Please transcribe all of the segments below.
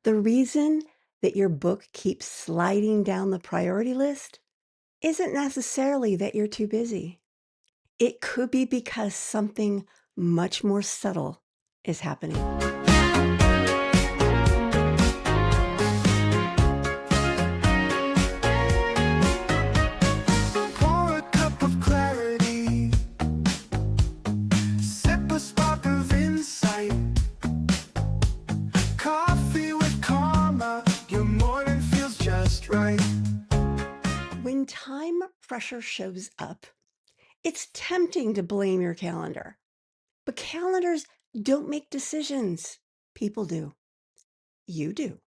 The reason that your book keeps sliding down the priority list isn't necessarily that you're too busy. It could be because something much more subtle is happening. Pour a cup of clarity, sip a spark of insight. Coffee with Karma, your morning feels just right. When time pressure shows up, it's tempting to blame your calendar. But calendars don't make decisions. People do. You do.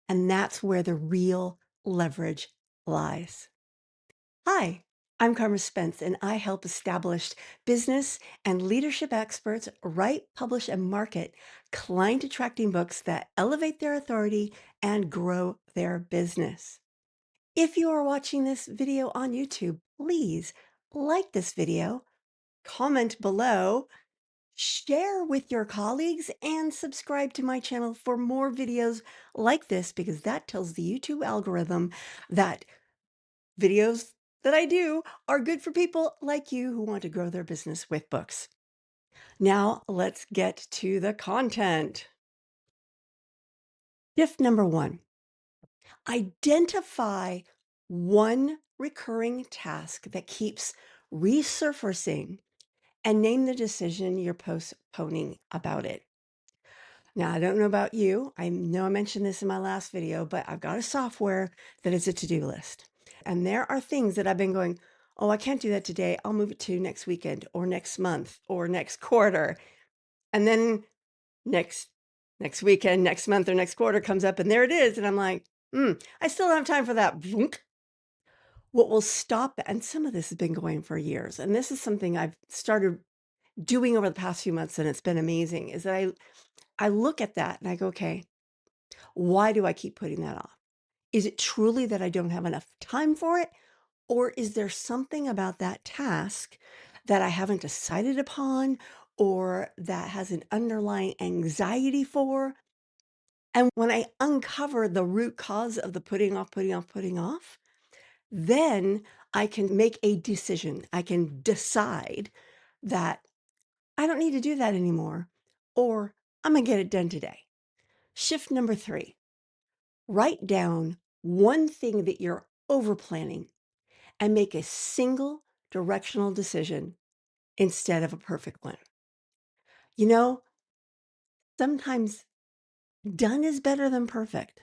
And that's where the real leverage lies. Hi, I'm Carma Spence, and I help established business and leadership experts write, publish, and market client attracting books that elevate their authority and grow their business. If you are watching this video on YouTube, please like this video, comment below, share with your colleagues, and subscribe to my channel for more videos like this because that tells the YouTube algorithm that videos that I do are good for people like you who want to grow their business with books. Now, let's get to the content. Shift number one, identify one recurring task that keeps resurfacing and name the decision you're postponing about it. Now, I don't know about you. I know I mentioned this in my last video, but I've got a software that is a to-do list. And there are things that I've been going, oh, I can't do that today. I'll move it to next weekend or next month or next quarter. And then next next weekend, next month or next quarter comes up and there it is. And I'm like, I still don't have time for that. Vroom. What will stop, and some of this has been going for years, and this is something I've started doing over the past few months, and it's been amazing, is that I look at that and I go, okay, why do I keep putting that off? Is it truly that I don't have enough time for it? Or is there something about that task that I haven't decided upon or that has an underlying anxiety for? And when I uncover the root cause of the putting off, then I can make a decision. I can decide that I don't need to do that anymore, or I'm going to get it done today. Shift number three, write down one thing that you're over planning and make a single directional decision instead of a perfect one. You know, sometimes done is better than perfect.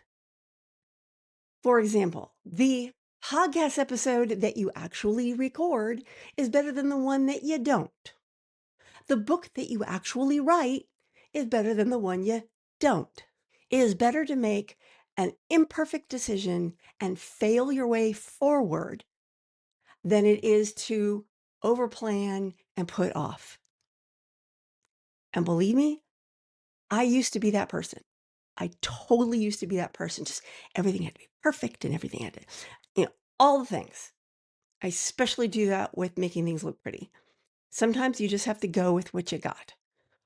For example, the podcast episode that you actually record is better than the one that you don't. The book that you actually write is better than the one you don't. It is better to make an imperfect decision and fail your way forward than it is to overplan and put off. And believe me, I used to be that person. I totally used to be that person. Just everything had to be perfect and everything had to, all the things. I especially do that with making things look pretty. Sometimes you just have to go with what you got.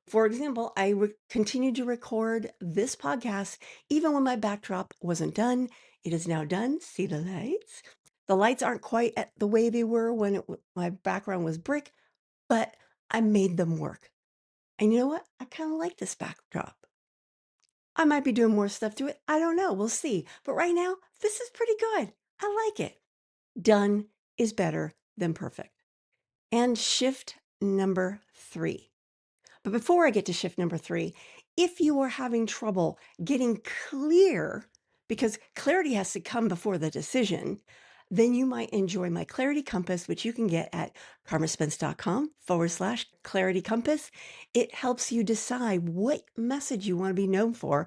For example, I continued to record this podcast even when my backdrop wasn't done. It is now done. See the lights? The lights aren't quite at the way they were when my background was brick, but I made them work. And you know what? I kind of like this backdrop. I might be doing more stuff to it. I don't know. We'll see. But right now, this is pretty good. I like it. Done is better than perfect. And shift number three. But before I get to shift number three, if you are having trouble getting clear, because clarity has to come before the decision, then you might enjoy my Clarity Compass, which you can get at karmaspence.com/Clarity Compass. It helps you decide what message you want to be known for,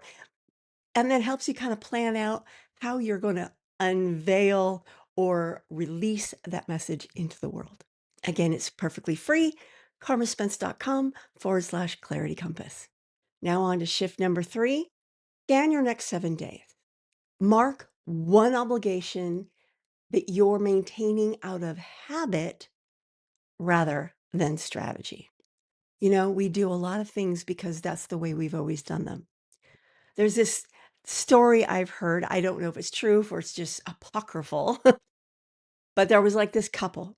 and then helps you kind of plan out how you're going to unveil or release that message into the world. Again, it's perfectly free, karmaspence.com/Clarity Compass. Now on to shift number three, scan your next 7 days. Mark one obligation that you're maintaining out of habit rather than strategy. We do a lot of things because that's the way we've always done them. There's this story I've heard. I don't know if it's true or it's just apocryphal, but there was like this couple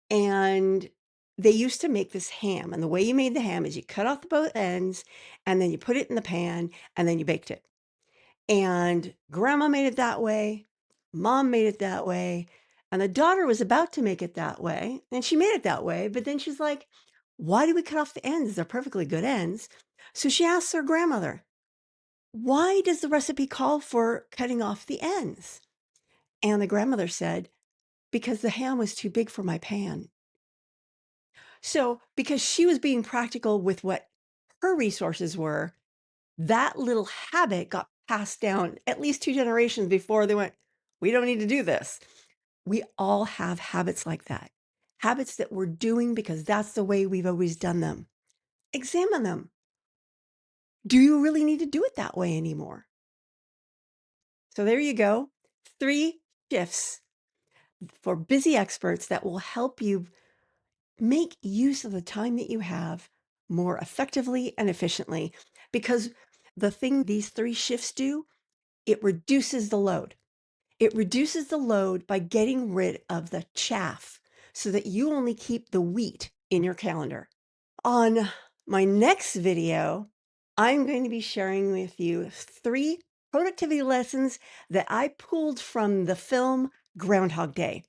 and they used to make this ham. And the way you made the ham is you cut off the both ends and then you put it in the pan and then you baked it. And grandma made it that way, mom made it that way, and the daughter was about to make it that way, and she made it that way, but then she's like, "Why do we cut off the ends? They're perfectly good ends." So she asks her grandmother, "Why does the recipe call for cutting off the ends?" And the grandmother said, "Because the ham was too big for my pan." So, because she was being practical with what her resources were, that little habit got passed down at least 2 generations before they went, "We don't need to do this." We all have habits like that. Habits that we're doing because that's the way we've always done them. Examine them. Do you really need to do it that way anymore? So there you go. 3 shifts for busy experts that will help you make use of the time that you have more effectively and efficiently. Because the thing these 3 shifts do, it reduces the load. It reduces the load by getting rid of the chaff so that you only keep the wheat in your calendar. On my next video, I'm going to be sharing with you 3 productivity lessons that I pulled from the film Groundhog Day.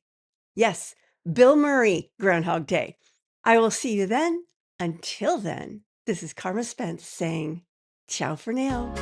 Yes, Bill Murray, Groundhog Day. I will see you then. Until then, this is Karma Spence saying ciao for now.